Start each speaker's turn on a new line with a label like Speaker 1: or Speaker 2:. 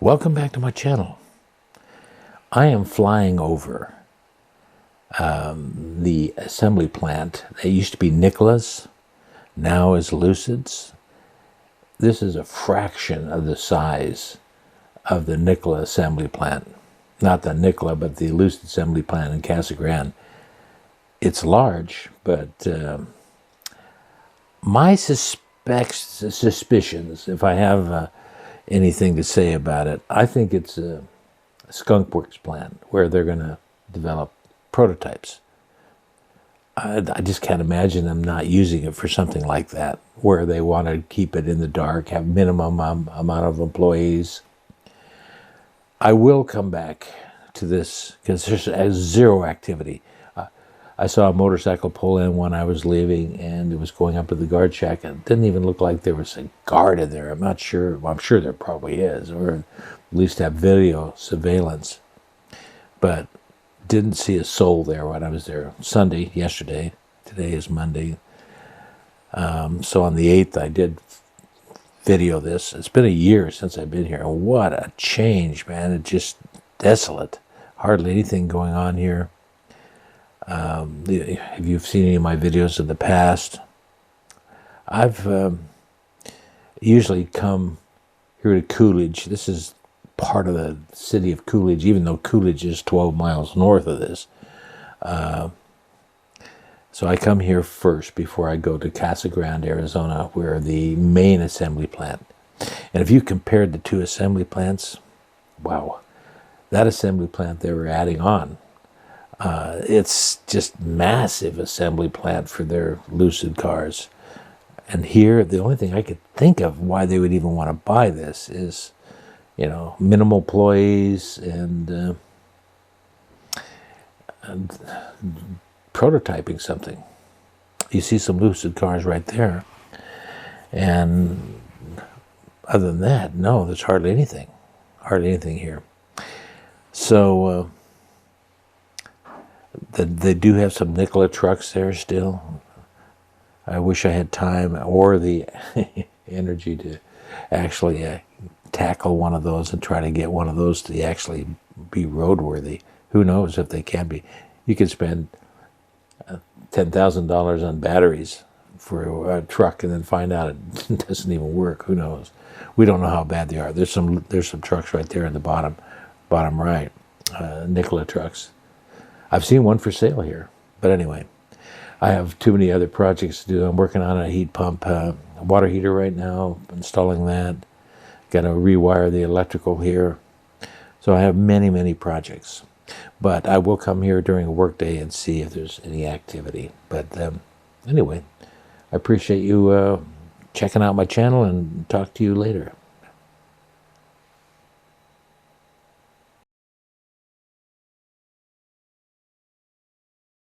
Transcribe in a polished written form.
Speaker 1: Welcome back to my channel. I am flying over the assembly plant. It used to be Nikola's, now is Lucid's. This is a fraction of the size of the Nikola Assembly Plant. Not the Nikola, but the Lucid Assembly Plant in Casa Grande. It's large, but my suspicions, if I have anything to say about it, I think it's a Skunk Works plant where they're going to develop prototypes. I just can't imagine them not using it for something like that, where they want to keep it in the dark, have minimum amount of employees. I will come back to this because there's zero activity. I saw a motorcycle pull in when I was leaving, and it was going up to the guard shack, and it didn't even look like there was a guard in there. I'm not sure. Well, I'm sure there probably is, or at least have video surveillance. But didn't see a soul there when I was there Sunday, yesterday. Today is Monday. So on the 8th, I did video this. It's been a year since I've been here. What a change, man. It's just desolate. Hardly anything going on here. If you've seen any of my videos in the past, I've usually come here to Coolidge. This is part of the city of Coolidge, even though Coolidge is 12 miles north of this. So I come here first before I go to Casa Grande, Arizona, where the main assembly plant. And if you compared the two assembly plants, wow, that assembly plant they were adding on. It's just massive assembly plant for their Lucid cars. And here, the only thing I could think of why they would even want to buy this is, you know, minimal employees and prototyping something. You see some Lucid cars right there. And other than that, no, there's hardly anything. Hardly anything here. So they do have some Nikola trucks there still. I wish I had time or the energy to actually tackle one of those and try to get one of those to actually be roadworthy. Who knows if they can be. You could spend $10,000 on batteries for a truck and then find out it doesn't even work. Who knows? We don't know how bad they are. There's some trucks right there in the bottom right, Nikola trucks. I've seen one for sale here, but anyway, I have too many other projects to do. I'm working on a heat pump, water heater right now, installing that. Got to rewire the electrical here. So I have many, many projects. But I will come here during a work day and see if there's any activity. But anyway, I appreciate you checking out my channel and talk to you later.